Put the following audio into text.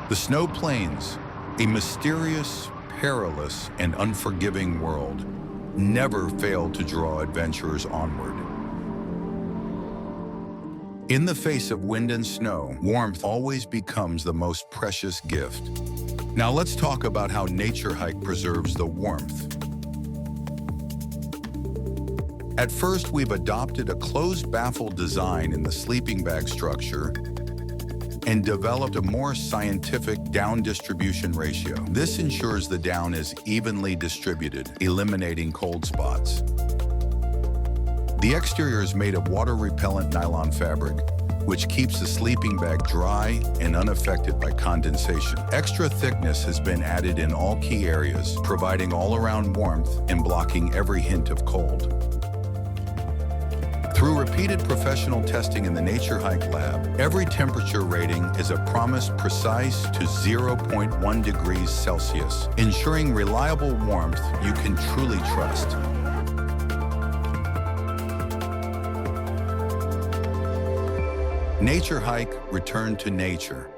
The snow plains, a mysterious, perilous, and unforgiving world, never fail to draw adventurers onward. In the face of wind and snow, warmth always becomes the most precious gift. Now let's talk about how Nature Hike preserves the warmth. At first, we've adopted a closed baffle design in the sleeping bag structure and developed a more scientific down distribution ratio. This ensures the down is evenly distributed, eliminating cold spots. The exterior is made of water-repellent nylon fabric, which keeps the sleeping bag dry and unaffected by condensation. Extra thickness has been added in all key areas, providing all-around warmth and blocking every hint of cold. Through repeated professional testing in the Nature Hike lab, every temperature rating is a promised precise to 0.1 degrees Celsius, ensuring reliable warmth you can truly trust. Nature Hike, return to nature.